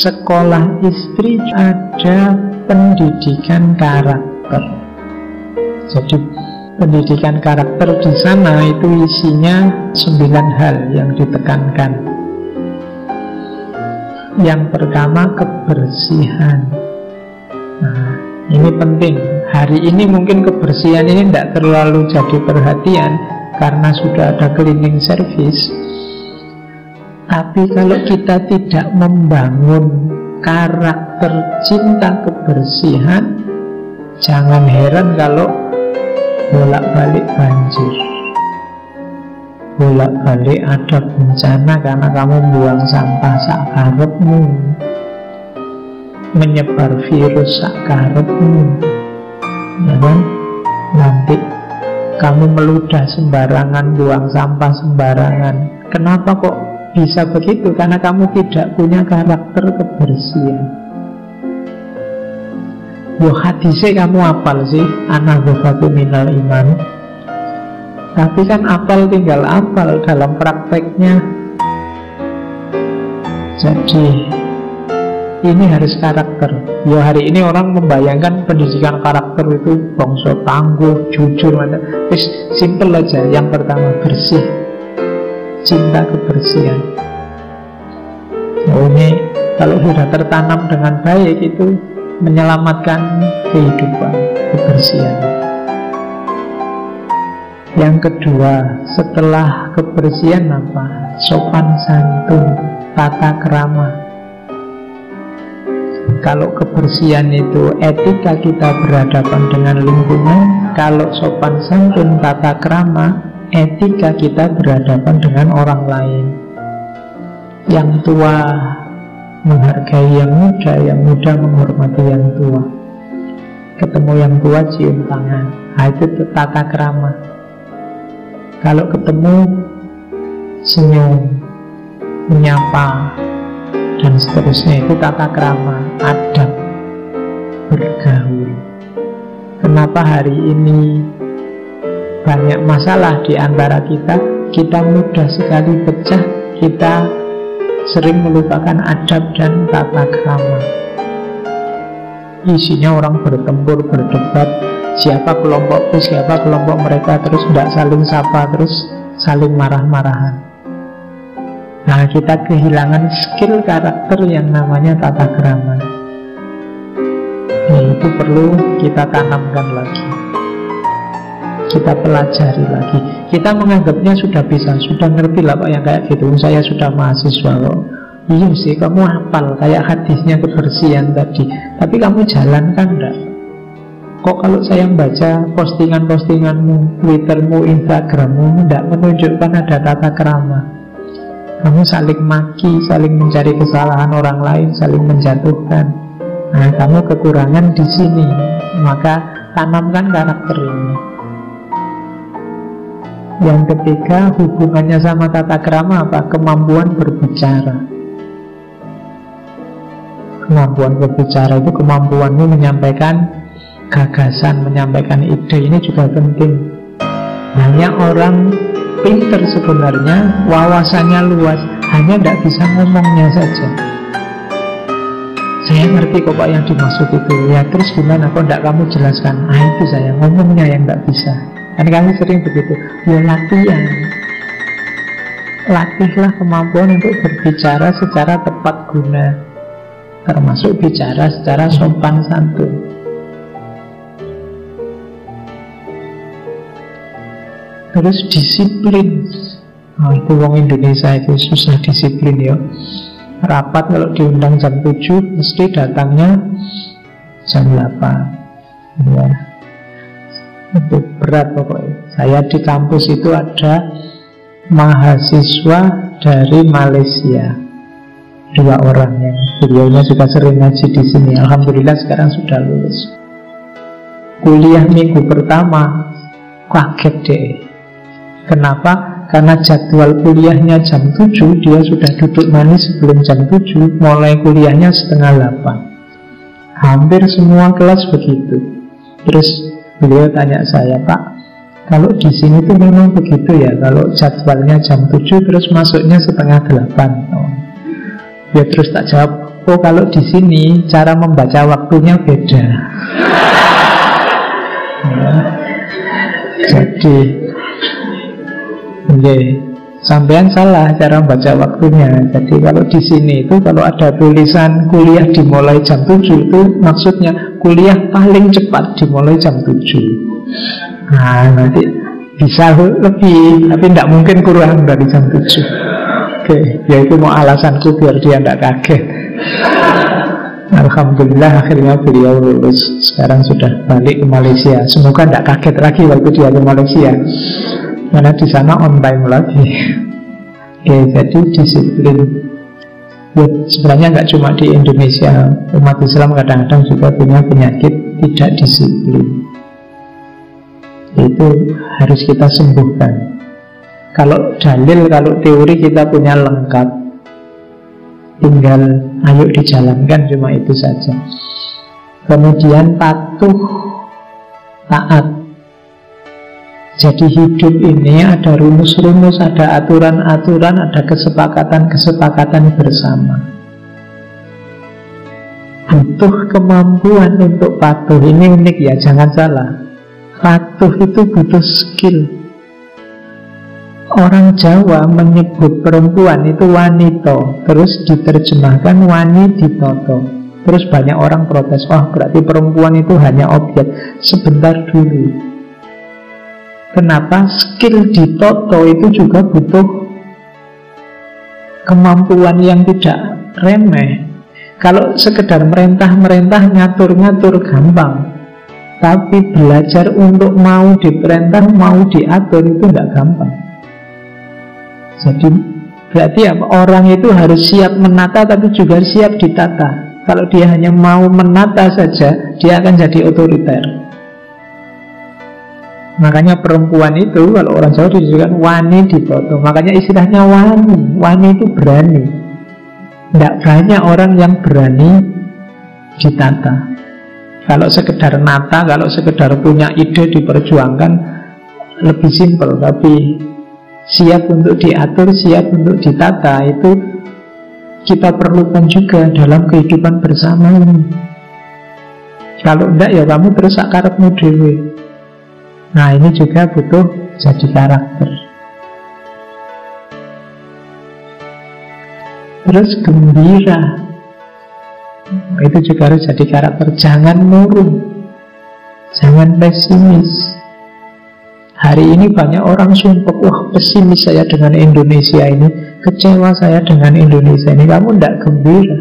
sekolah istri ada pendidikan karakter. Jadi pendidikan karakter di sana itu isinya 9 hal yang ditekankan. Yang pertama, kebersihan. Nah, ini penting. Hari ini mungkin kebersihan ini tidak terlalu jadi perhatian karena sudah ada cleaning service. Tapi kalau kita tidak membangun karakter cinta kebersihan, jangan heran kalau bolak-balik banjir, bolak-balik ada bencana karena kamu buang sampah sakarepmu, menyebar virus sakarepmu, ya kan? Nanti kamu meludah sembarangan, buang sampah sembarangan. Kenapa kok bisa begitu? Karena kamu tidak punya karakter kebersihan. Yo hadisnya kamu apal sih, ana ghafatu minal iman. Tapi kan apal tinggal apal, dalam prakteknya. Jadi ini harus karakter. Yo hari ini orang membayangkan pendidikan karakter itu bangsa tangguh, jujur, terus simple aja. Yang pertama bersih, cinta kebersihan. Oh, ini kalau sudah tertanam dengan baik itu menyelamatkan kehidupan, kebersihan. Yang kedua, setelah kebersihan apa? Sopan santun, tata krama. Kalau kebersihan itu etika kita berhadapan dengan lingkungan, kalau sopan santun, tata krama, etika kita berhadapan dengan orang lain. Yang tua menghargai yang muda menghormati yang tua. Ketemu yang tua cium tangan. Nah, itu tata krama. Kalau ketemu senyum, menyapa, dan seterusnya, itu tata krama, adab bergaul. Kenapa hari ini banyak masalah di antara kita? Kita mudah sekali pecah, kita sering melupakan adab dan tata krama. Isinya orang bertempur, berdebat, siapa kelompokku, siapa kelompok mereka, terus tidak saling sapa, terus saling marah-marahan. Nah, kita kehilangan skill karakter yang namanya tata krama. Nah, itu perlu kita tanamkan lagi, kita pelajari lagi. Kita menganggapnya sudah bisa, sudah ngerti lah Pak yang kayak gitu. Saya sudah mahasiswa kok. Iya sih, kamu hafal kayak hadisnya kebersihan tadi. Tapi kamu jalankan enggak? Kok kalau saya membaca postingan-postinganmu, Twittermu, Instagrammu, enggak menunjukkan ada tata krama. Kamu saling maki, saling mencari kesalahan orang lain, saling menjatuhkan. Nah, kamu kekurangan di sini. Maka tanamkan karakter ini. Yang ketiga, hubungannya sama tata krama apa? Kemampuan berbicara. Kemampuan berbicara itu kemampuanmu menyampaikan gagasan, menyampaikan ide. Ini juga penting. Banyak orang pinter sebenarnya, wawasannya luas, hanya tidak bisa ngomongnya saja. Saya ngerti kok Pak yang dimaksud itu. Ya terus gimana? Kok tidak kamu jelaskan? Ah itu saya ngomongnya yang tidak bisa. Kan kami sering begitu. Ya latihan. Latihlah kemampuan untuk berbicara secara tepat guna, termasuk bicara secara sopan santun. Terus disiplin. Nah, itu orang Indonesia itu susah disiplin ya. Rapat kalau diundang jam 7 mesti datangnya jam 8 ya. Itu berat pokoknya. Saya di kampus itu ada mahasiswa dari Malaysia, 2 orang yang beliaunya juga sering ngaji di sini. Alhamdulillah sekarang sudah lulus. Kuliah minggu pertama kaget deh. Kenapa? Karena jadwal kuliahnya jam 7, dia sudah duduk manis sebelum jam 7, mulai kuliahnya setengah 8. Hampir semua kelas begitu. Terus beliau tanya saya, Pak, kalau di sini tuh memang begitu ya, kalau jadwalnya jam 7 terus masuknya setengah 8. Oh. Ya terus tak jawab, oh kalau di sini cara membaca waktunya beda. Ya. Jadi sampean salah cara membaca waktunya. Jadi kalau di sini itu kalau ada tulisan kuliah dimulai jam 7 itu maksudnya kuliah paling cepat dimulai jam 7. Nah nanti bisa lebih, tapi tidak mungkin kurang dari jam 7. Oke, ya itu mau alasanku biar dia tidak kaget. Alhamdulillah akhirnya beliau lulus. Sekarang sudah balik ke Malaysia. Semoga tidak kaget lagi waktu dia ke Malaysia, karena di sana on time lagi. Oke, jadi disiplin. Ya, sebenarnya nggak cuma di Indonesia, umat Islam kadang-kadang juga punya penyakit tidak disiplin. Itu harus kita sembuhkan. Kalau dalil, kalau teori kita punya lengkap, tinggal ayo dijalankan, cuma itu saja. Kemudian patuh, taat. Jadi hidup ini ada rumus-rumus, ada aturan-aturan, ada kesepakatan-kesepakatan bersama. Butuh kemampuan untuk patuh. Ini unik ya, jangan salah. Patuh itu butuh skill. Orang Jawa menyebut perempuan itu wanita, terus diterjemahkan waniditoto. Terus banyak orang protes, wah berarti perempuan itu hanya objek. Sebentar dulu, kenapa skill ditoto itu juga butuh kemampuan yang tidak remeh. Kalau sekedar merentah-merentah, ngatur-ngatur gampang, tapi belajar untuk mau diperintah, mau diatur itu tidak gampang. Jadi berarti apa? Orang itu harus siap menata tapi juga siap ditata. Kalau dia hanya mau menata saja, dia akan jadi otoriter. Makanya perempuan itu, kalau orang Jawa disebutkan waniditoto. Makanya istilahnya wani. Wani itu berani. Tidak banyak orang yang berani ditata. Kalau sekedar nata, kalau sekedar punya ide diperjuangkan, lebih simpel. Tapi siap untuk diatur, siap untuk ditata, itu kita perlukan juga dalam kehidupan bersama ini. Kalau enggak ya kamu terus akarepmu dewe. Nah ini juga butuh jadi karakter. Terus gembira, itu juga harus jadi karakter. Jangan murung, jangan pesimis. Hari ini banyak orang sumpah, wah pesimis saya dengan Indonesia ini, kecewa saya dengan Indonesia ini. Kamu tidak gembira,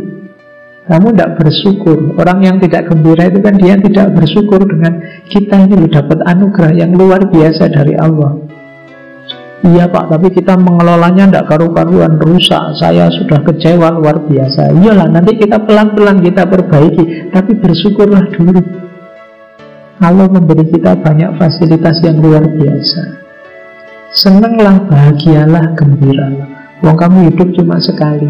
kamu tidak bersyukur. Orang yang tidak gembira itu kan dia tidak bersyukur dengan kita ini loh dapat anugerah yang luar biasa dari Allah. Iya Pak, tapi kita mengelolanya tidak karu-karuan, rusak. Saya sudah kecewa luar biasa. Iyalah, nanti kita pelan-pelan kita perbaiki, tapi bersyukurlah dulu. Allah memberi kita banyak fasilitas yang luar biasa. Senanglah, bahagialah, gembiralah. Wong kamu hidup cuma sekali.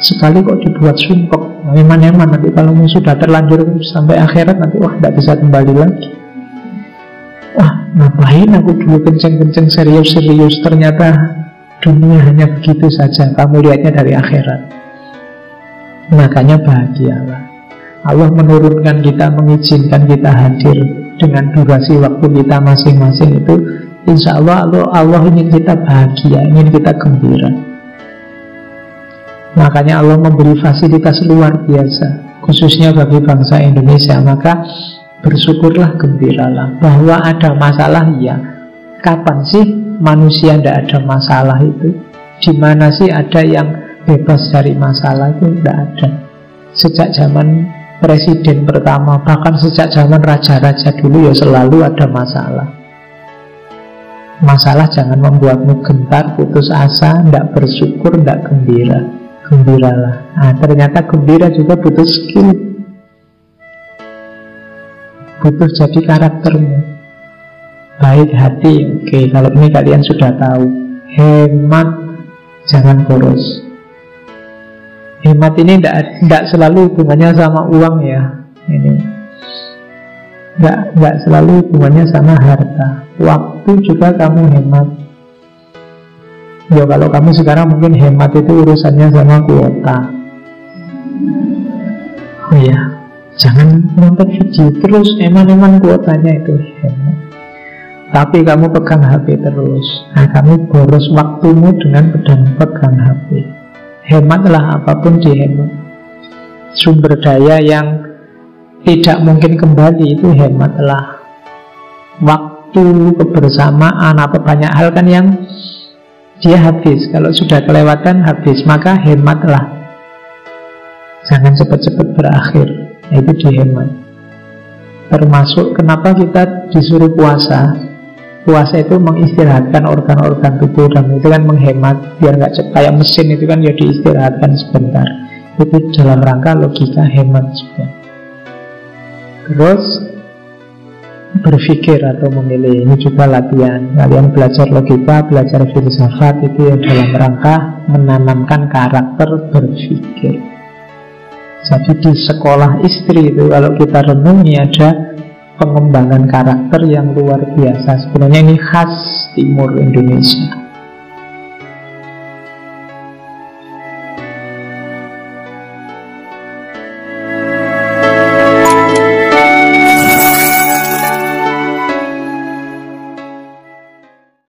Sekali kok dibuat sumpek, eman-eman. Nanti kalau sudah terlanjur sampai akhirat, nanti wah tidak bisa kembali lagi. Wah ngapain aku dulu kenceng-kenceng serius-serius, ternyata dunia hanya begitu saja. Kamu lihatnya dari akhirat. Makanya bahagialah. Allah menurunkan kita, mengizinkan kita hadir dengan durasi waktu kita masing-masing itu, insya Allah Allah ingin kita bahagia, ingin kita gembira. Makanya Allah memberi fasilitas luar biasa, khususnya bagi bangsa Indonesia. Maka bersyukurlah, gembiralah. Bahwa ada masalah, ya. Kapan sih manusia tidak ada masalah itu? Di mana sih ada yang bebas dari masalah? Itu tidak ada. Sejak zaman presiden pertama, bahkan sejak zaman raja-raja dulu ya selalu ada masalah. Masalah jangan membuatmu gentar, putus asa, tidak bersyukur, tidak gembira. Gembiralah. Nah, ternyata gembira juga butuh skill, butuh jadi karaktermu. Baik hati, oke, kalau ini kalian sudah tahu. Hemat, jangan boros. Hemat ini tidak selalu hubungannya sama uang ya. Ini tidak selalu hubungannya sama harta. Waktu juga kamu hemat. Ya kalau kamu sekarang mungkin hemat itu urusannya sama kuota. ya, jangan nonton video terus, eman-eman kuotanya itu hemat. Tapi kamu pegang HP terus, nah kamu boros waktumu dengan pegang HP. Hematlah, apapun dihemat. Sumber daya yang tidak mungkin kembali itu hematlah. Waktu, kebersamaan, apa banyak hal kan yang dia habis. Kalau sudah kelewatan habis, maka hematlah. Jangan cepat-cepat berakhir. Itu dihemat. Termasuk kenapa kita disuruh puasa. Puasa itu mengistirahatkan organ-organ tubuh, dan itu kan menghemat, biar nggak cepat kayak mesin itu kan ya diistirahatkan sebentar. Itu dalam rangka logika hemat juga. Terus berpikir atau memilih, ini juga latihan. Kalian belajar logika, belajar filsafat, itu ya dalam rangka menanamkan karakter berpikir. Jadi di sekolah istri itu kalau kita renungi ada pengembangan karakter yang luar biasa. Sebenarnya ini khas timur Indonesia.